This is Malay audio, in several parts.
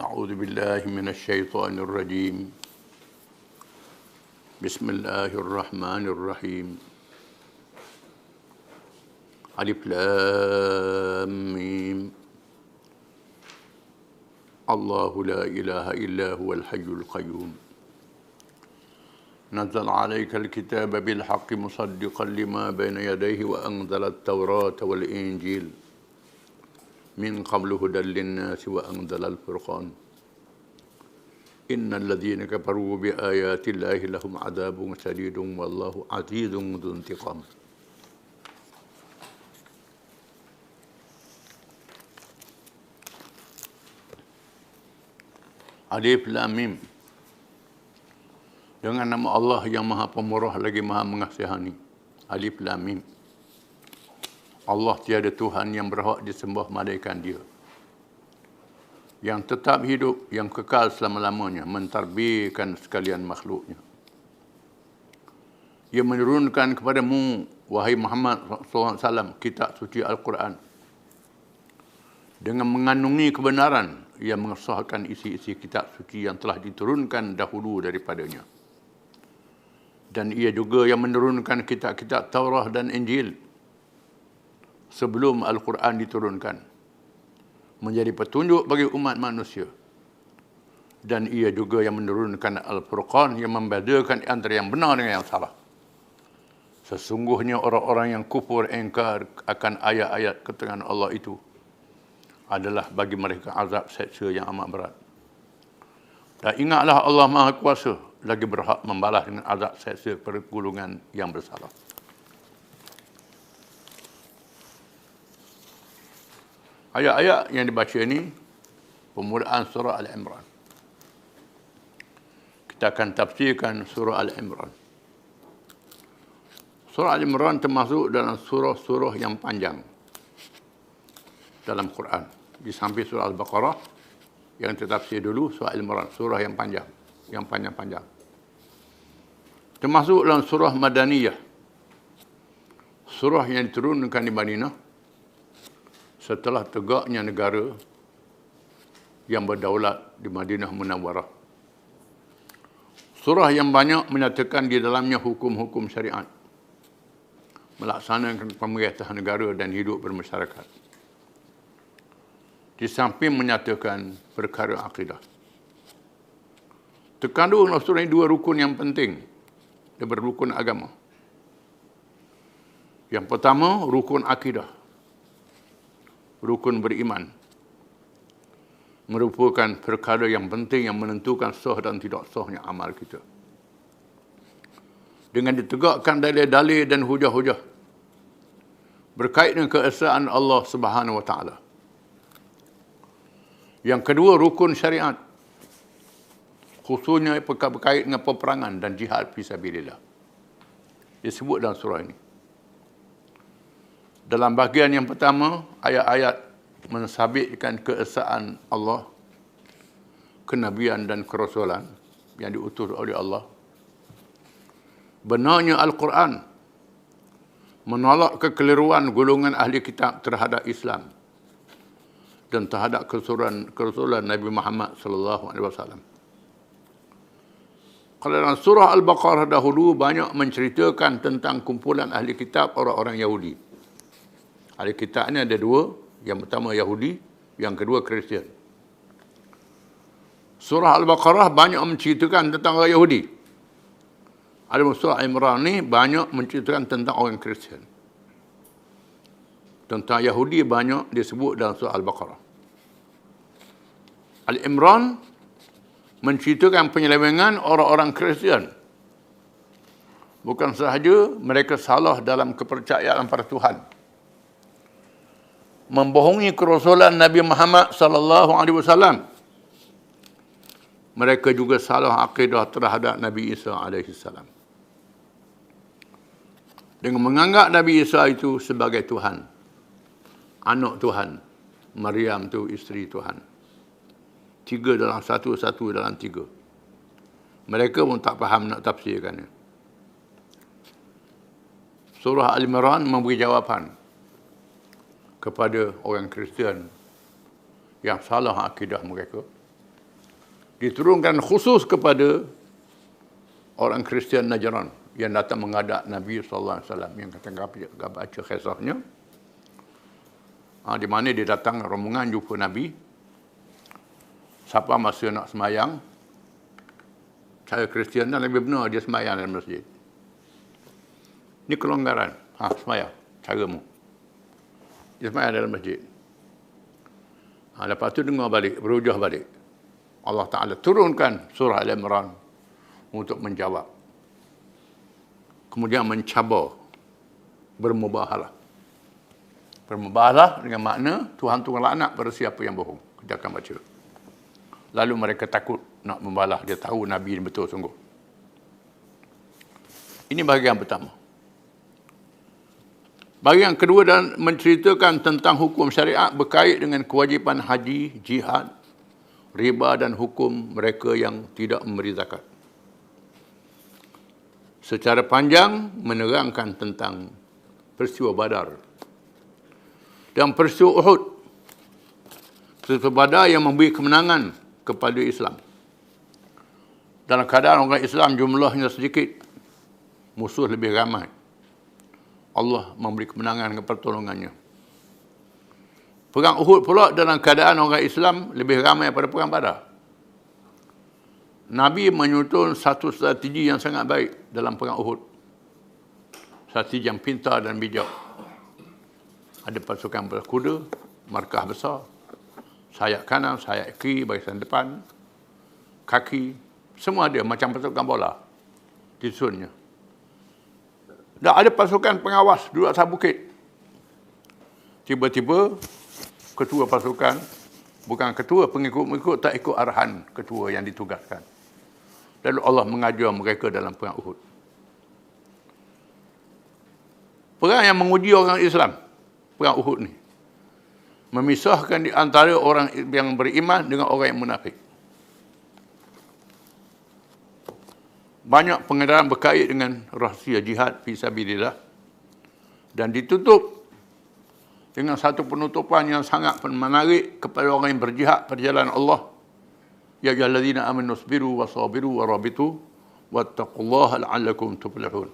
أعوذ بالله من الشيطان الرجيم بسم الله الرحمن الرحيم ألف لام ميم الله لا إله إلا هو الحي القيوم نزل عليك الكتاب بالحق مصدقا لما بين يديه وأنزل التوراة والإنجيل من قبل هدى للناس وأنزل الفرقان إن الذين كفروا بآيات الله لهم عذاب شديد والله عزيز ذو انتقام. Alif Lam Mim. Dengan nama Allah yang Maha Pemurah lagi Maha Mengasihani. Alif Lam Mim. Allah tiada Tuhan yang berhak disembah melainkan Dia, yang tetap hidup, yang kekal selama-lamanya, mentadbirkan sekalian makhluknya. Ia menurunkan kepadamu, wahai Muhammad SAW, kitab suci Al-Quran. Dengan mengandungi kebenaran, ia mengesahkan isi-isi kitab suci yang telah diturunkan dahulu daripadanya. Dan ia juga yang menurunkan kitab-kitab Taurah dan Injil sebelum Al-Quran diturunkan, menjadi petunjuk bagi umat manusia. Dan ia juga yang menurunkan Al-Furqan, yang membedakan antara yang benar dengan yang salah. Sesungguhnya orang-orang yang kufur ingkar akan ayat-ayat keterangan Allah itu adalah bagi mereka azab seksa yang amat berat. Dan ingatlah Allah Maha Kuasa lagi berhak membalas dengan azab seksa pergulungan yang bersalah. Ayat-ayat yang dibaca ini permulaan surah Al-Imran. Kita akan tafsirkan surah Al-Imran. Surah Al-Imran termasuk dalam surah-surah yang panjang dalam Quran. Di samping surah Al-Baqarah yang tertafsir dulu, surah Al-Imran, surah yang panjang, yang panjang-panjang. Termasuk dalam surah Madaniyah, surah yang diturunkan di Madinah setelah tegaknya negara yang berdaulat di Madinah Munawwarah. Surah yang banyak menyatakan di dalamnya hukum-hukum syariat, melaksanakan pemerintahan negara dan hidup bermasyarakat. Di samping menyatakan perkara akidah. Terkandung dalam surah ini dua rukun yang penting daripada rukun agama. Yang pertama, rukun akidah. Rukun beriman merupakan perkara yang penting yang menentukan sah dan tidak sahnya amal kita. Dengan ditegakkan dalil-dalil dan hujah-hujah berkait dengan keesaan Allah Subhanahu wa taala. Yang kedua, rukun syariat, khususnya berkait dengan peperangan dan jihad fisabilillah, disebut dalam surah ini. Dalam bahagian yang pertama, ayat-ayat mensabitkan keesaan Allah, kenabian dan kerasulan yang diutus oleh Allah. Benarnya Al-Quran menolak kekeliruan golongan ahli kitab terhadap Islam dan terhadap kerasulan Nabi Muhammad SAW. Kalau dalam surah Al-Baqarah dahulu banyak menceritakan tentang kumpulan ahli kitab orang-orang Yahudi. Ahli kitab ini ada dua, yang pertama Yahudi, yang kedua Kristian. Surah Al-Baqarah banyak menceritakan tentang orang Yahudi. Ada surah Al-Imran ni banyak menceritakan tentang orang Kristian. Tentang Yahudi banyak disebut dalam surah Al-Baqarah. Al-Imran menceritakan penyelewengan orang-orang Kristian. Bukan sahaja mereka salah dalam kepercayaan pada Tuhan, membohongi kerasulan Nabi Muhammad SAW. Mereka juga salah akidah terhadap Nabi Isa AS. Dengan menganggap Nabi Isa itu sebagai Tuhan, anak Tuhan, Maryam itu isteri Tuhan. Tiga dalam satu, satu dalam tiga. Mereka pun tak faham nak tafsirkannya. Surah Al-Imran memberi jawapan kepada orang Kristian yang salah akidah mereka, diturunkan khusus kepada orang Kristian Najran yang datang menghadap Nabi SAW, yang kata baca kisahnya. Di mana dia datang rombongan jumpa Nabi. Siapa masa nak semayang, cara Kristian dan lebih benar dia semayang dalam masjid. Ini kelonggaran. Semayang, caramu. Dia semayang dalam masjid. Lepas tu dengar balik, berujah balik. Allah Ta'ala turunkan surah Al-Imran untuk menjawab. Kemudian mencabar, bermubahalah. Bermubahalah dengan makna Tuhan Tuhan laknat pada siapa yang bohong. Kita akan baca. Lalu mereka takut nak membalas. Dia tahu Nabi ini betul sungguh. Ini bahagian pertama. Bahagian kedua dan menceritakan tentang hukum syariat berkait dengan kewajipan haji, jihad, riba dan hukum mereka yang tidak memberi zakat. Secara panjang menerangkan tentang peristiwa Badar dan peristiwa Uhud. Peristiwa Badar yang memberi kemenangan kepada Islam. Dalam keadaan orang Islam jumlahnya sedikit, musuh lebih ramai. Allah memberi kemenangan dengan pertolongannya. Perang Uhud pula dalam keadaan orang Islam lebih ramai pada perang Badar. Nabi menyusun satu strategi yang sangat baik dalam perang Uhud. Strategi yang pintar dan bijak. Ada pasukan berkuda, markah besar, sayap kanan, sayap kiri, barisan depan, kaki, semua ada macam pasukan bola disusunnya. Dan ada pasukan pengawas duduk atas bukit. Tiba-tiba ketua pasukan, bukan ketua, pengikut-pengikut tak ikut arahan ketua yang ditugaskan. Lalu Allah mengajar mereka dalam perang Uhud. Perang yang menguji orang Islam, perang Uhud ni, memisahkan di antara orang yang beriman dengan orang yang munafik. Banyak pengedaran berkait dengan rahsia jihad fi sabilillah dan ditutup dengan satu penutupan yang sangat menarik kepada orang yang berjihad pada jalan Allah. Ya ayyuhallazina amanu sabiru wasabiru warabitu wattaqullaha la'allakum tuflihun.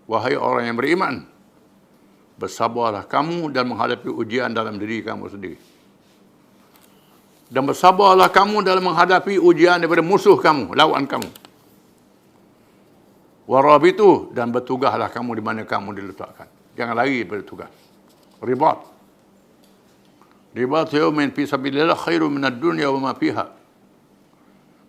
Wahai orang yang beriman, bersabarlah kamu dan menghadapi ujian dalam diri kamu sendiri. Dan bersabarlah kamu dalam menghadapi ujian daripada musuh kamu, lawan kamu. Warabitu, dan bertugaslah kamu di mana kamu diletakkan. Jangan lari daripada tugas. Ribat. Ribat yaumin fi sabilillah khairu minad dunya wa ma fiha.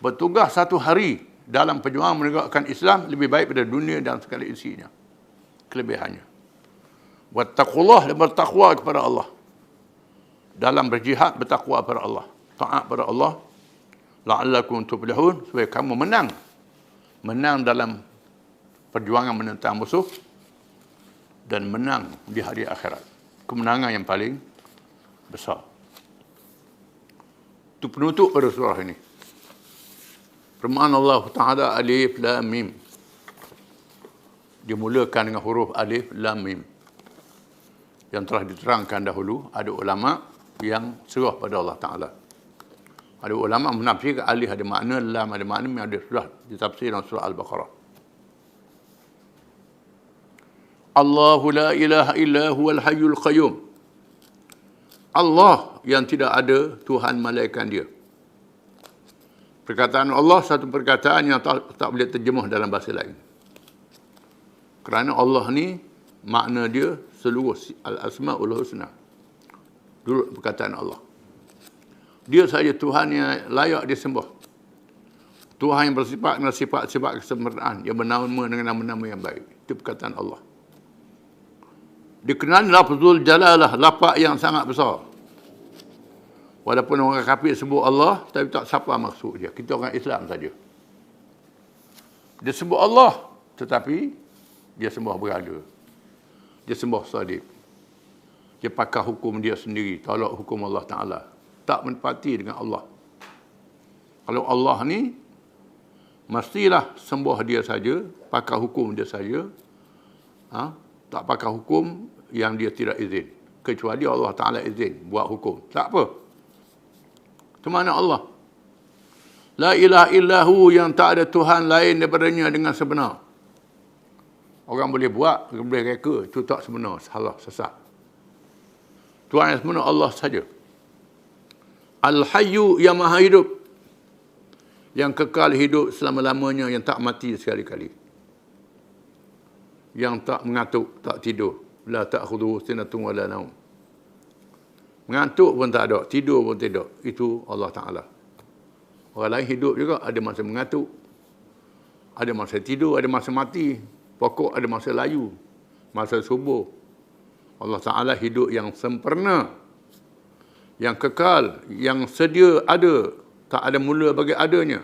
Bertugas satu hari dalam perjuangan menegakkan Islam lebih baik daripada dunia dan segala isinya. Kelebihannya. Wattaqullah, dan bertakwa kepada Allah. Dalam berjihad bertakwa kepada Allah. Taat kepada Allah. La'allakum tuflihun, supaya kamu menang. Menang dalam perjuangan menentang musuh dan menang di hari akhirat. Kemenangan yang paling besar. Itu penutup pada surah ini. Firman Allah Ta'ala Alif Lam Mim. Dimulakan dengan huruf Alif Lam Mim. Yang telah diterangkan dahulu, ada ulama yang serah pada Allah Ta'ala. Ada ulama menafsirkan alif ada makna, lam ada makna, yang ada sudah ditafsir dalam surah Al-Baqarah. Allahu la ilaha illa huwal hayyul qayyum. Allah yang tidak ada Tuhan malaikat dia. Perkataan Allah satu perkataan yang tak boleh terjemah dalam bahasa lain. Kerana Allah ni makna dia seluruh al-asmaul husna. Dulu perkataan Allah. Dia saja Tuhan yang layak disembah. Tuhan yang bersifat dengan sifat-sifat kesempurnaan, yang bernama dengan nama-nama yang baik. Itu perkataan Allah. Dikenal lafzul jalalah, lafaz yang sangat besar. Walaupun orang kafir sebut Allah, tapi tak siapa maksud dia. Kita orang Islam saja. Dia sebut Allah, tetapi dia sembah berhala. Dia sembah salib. Dia pakai hukum dia sendiri, tolak hukum Allah Ta'ala. Tak menepati dengan Allah. Kalau Allah ni, mestilah sembah dia saja, pakai hukum dia saja. Tak pakai hukum yang dia tidak izin. Kecuali Allah Ta'ala izin buat hukum. Tak apa. Itu mana Allah. La ilaha illahu, yang tak ada Tuhan lain daripadanya dengan sebenar. Orang boleh buat, orang boleh reka, itu tak sebenar, salah, sesat. Tuhan yang sebenar Allah saja. Al-Hayyu, yang maha hidup, yang kekal hidup selama-lamanya, yang tak mati sekali-kali. Yang tak mengantuk, tak tidur. La ta'khudhuhu sinatun wa la naum. Mengantuk pun tak ada, tidur pun tidak. Itu Allah Ta'ala. Orang lain hidup juga, ada masa mengantuk, ada masa tidur, ada masa mati. Pokok ada masa layu, masa subuh. Allah Ta'ala hidup yang sempurna, yang kekal, yang sedia ada, tak ada mula bagi adanya.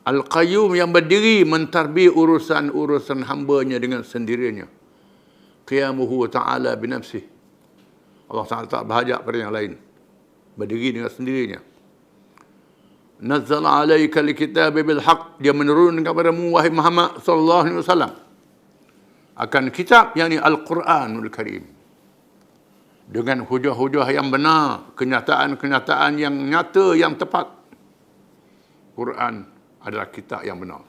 Al-Qayyum, yang berdiri mentadbir urusan-urusan hambanya dengan sendirinya. Qiyamuhu ta'ala binafsih. Allah Ta'ala tak berhajat pada yang lain. Berdiri dengan sendirinya. Nazzala alaika al-kitaba bil haqq, dia menurunkan kepadamu wahai Muhammad sallallahu alaihi wasallam akan kitab, yakni Al-Quranul Karim, dengan hujah-hujah yang benar, kenyataan-kenyataan yang nyata, yang tepat. Quran adalah kitab yang benar.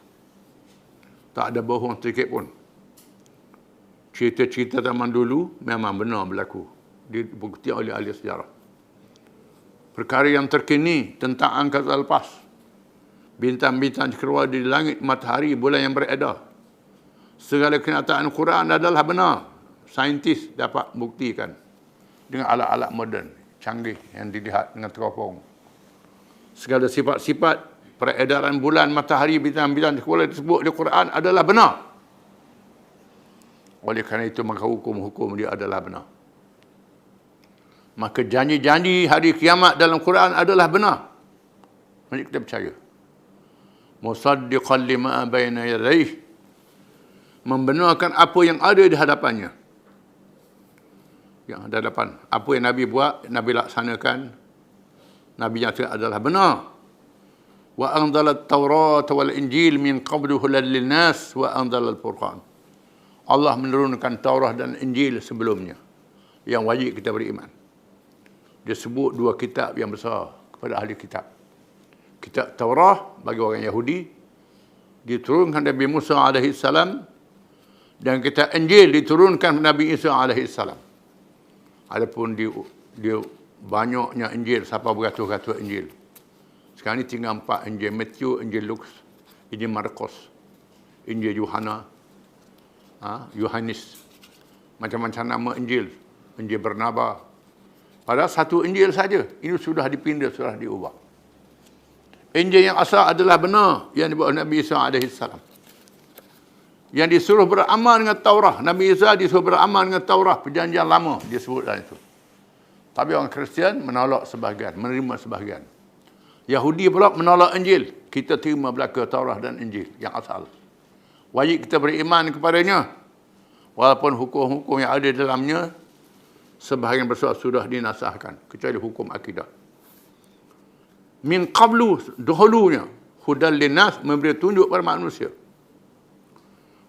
Tak ada bohong sedikit pun. Cerita-cerita zaman dulu memang benar berlaku, dibukti oleh ahli sejarah. Perkara yang terkini tentang angkasa lepas, bintang-bintang keluar di langit, matahari, bulan yang beredar, segala kenyataan Quran adalah benar. Saintis dapat buktikan dengan alat-alat moden canggih yang dilihat dengan teropong. Segala sifat-sifat peredaran bulan, matahari, bintang-bintang keluar disebut di Quran adalah benar. Oleh kerana itu maka hukum-hukum dia adalah benar. Maka janji-janji hari kiamat dalam Quran adalah benar. Mari kita percaya. Musaddiqan lima baina yadayhi, membenarkan apa yang ada di hadapannya. Yang ada hadapan. Apa yang Nabi buat, Nabi laksanakan, Nabi nyatakan adalah benar. Wa anzala at-Taurat wal Injil min qablu hudan lin-nas wa anzala al-Furqan. Allah menurunkan Taurat dan Injil sebelumnya, yang wajib kita beriman. Dia sebut dua kitab yang besar kepada ahli kitab. Kitab Taurat bagi orang Yahudi, diturunkan Nabi Musa AS, dan kitab Injil diturunkan Nabi Isa AS. Adapun dia banyaknya Injil, siapa beratus-ratus Injil. Sekarang ni tinggal 4 Injil: Matthew, Injil Lukas, Injil Markus, Injil Yohanes, macam-macam nama Injil, Injil Barnabas. Padahal satu Injil saja, ini sudah dipindah, sudah diubah. Injil yang asal adalah benar, yang dibuat Nabi Isa AS. Yang disuruh beramal dengan Taurah, Nabi Isa disuruh beramal dengan Taurah, perjanjian lama disebut dalam itu. Tapi orang Kristian menolak sebahagian, menerima sebahagian. Yahudi pula menolak Injil. Kita terima belaka Taurah dan Injil yang asal. Wajib kita beriman kepadanya, walaupun hukum-hukum yang ada dalamnya sebahagian besar sudah dinasahkan, kecuali hukum akidah. Min qablu, dahulunya, hudal linnas, memberi tunjuk pada manusia.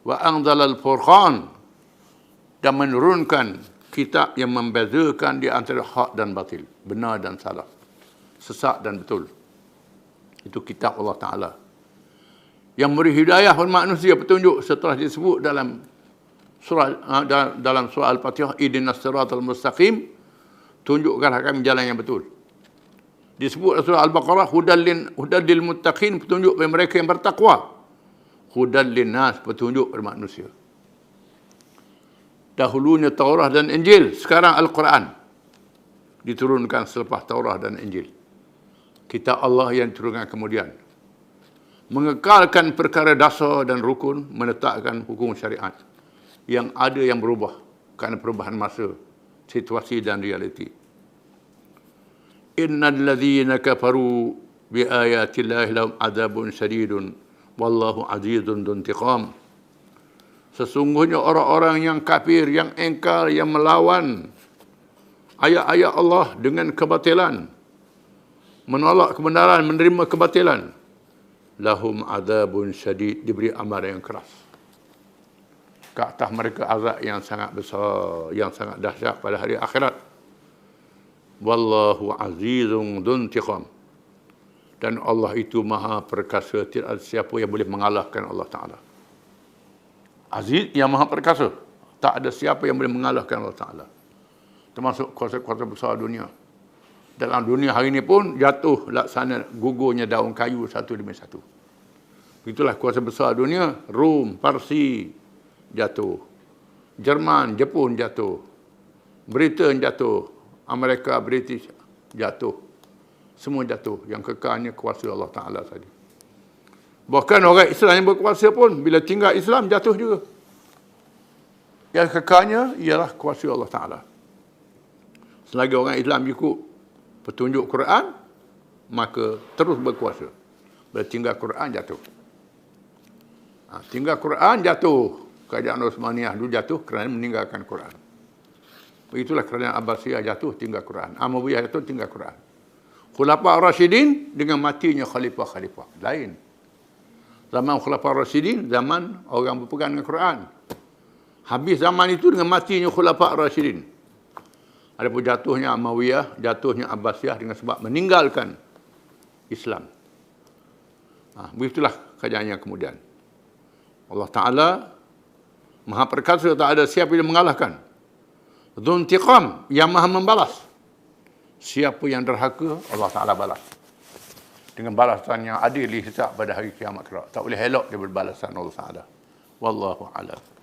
Wa anzalal furqan, dan menurunkan kitab yang membezakan di antara hak dan batil, benar dan salah, sesat dan betul. Itu kitab Allah Ta'ala yang beri hidayah kepada manusia, petunjuk, setelah disebut dalam surah Al-Fatihah, ihdinas siratal mustaqim, tunjukkanlah kami jalan yang betul. Disebut surah Al-Baqarah, hudal lil muttaqin, petunjuk bagi mereka yang bertakwa. Hudal linnas, petunjuk pada manusia. Dahulunya Taurah dan Injil, sekarang Al-Quran diturunkan selepas Taurah dan Injil. Kitab Allah yang diturunkan kemudian, mengekalkan perkara dasar dan rukun, menetapkan hukum syariat yang ada yang berubah kerana perubahan masa, situasi dan realiti. Innal ladzina kafaru bi ayati llahi lahum adzabun syadidun wallahu azizun dzuntiqam. Sesungguhnya orang-orang yang kafir, yang engkar, yang melawan ayat-ayat Allah dengan kebatilan, menolak kebenaran, menerima kebatilan, lahum adzabun syadid, diberi amaran yang keras. Ke atas mereka azab yang sangat besar, yang sangat dahsyat pada hari akhirat. Wallahu azizun dzuntiqam. Dan Allah itu maha perkasa, tidak ada siapa yang boleh mengalahkan Allah Ta'ala. Aziz yang maha perkasa, tak ada siapa yang boleh mengalahkan Allah Ta'ala. Termasuk kuasa-kuasa besar dunia. Dalam dunia hari ini pun jatuh laksana gugurnya daun kayu satu demi satu. Itulah kuasa besar dunia. Rom, Parsi jatuh. Jerman, Jepun jatuh. Britain jatuh. Amerika, British jatuh. Semua jatuh. Yang kekalnya kuasa Allah Ta'ala tadi. Bahkan orang Islam yang berkuasa pun bila tinggal Islam jatuh juga. Yang kekalnya ialah kuasa Allah Ta'ala. Selagi orang Islam ikut petunjuk Quran, maka terus berkuasa. Bila tinggal Quran jatuh. Tinggal Quran jatuh. Kerajaan Osmaniyah dulu jatuh kerana meninggalkan Quran. Begitulah kerajaan Abbasiyah jatuh tinggal Quran. Umayyah jatuh tinggal Quran. Khulafa Ar-Rasyidin dengan matinya khalifah-khalifah lain. Zaman Khulafa Ar-Rasyidin, zaman orang berpegang dengan Quran. Habis zaman itu dengan matinya Khulafa Ar-Rasyidin. Adapun jatuhnya Umayyah, jatuhnya Abbasiyah dengan sebab meninggalkan Islam. Begitulah keadaannya kemudian. Allah Ta'ala Maha Perkasa, tak ada siapa yang mengalahkan. Dzuntiqam, yang Maha membalas. Siapa yang derhaka, Allah Ta'ala balas. Dengan balasan yang adil hisab pada hari kiamat kelak. Tak boleh elok dia berbalasan Allah Ta'ala. Wallahu a'lam.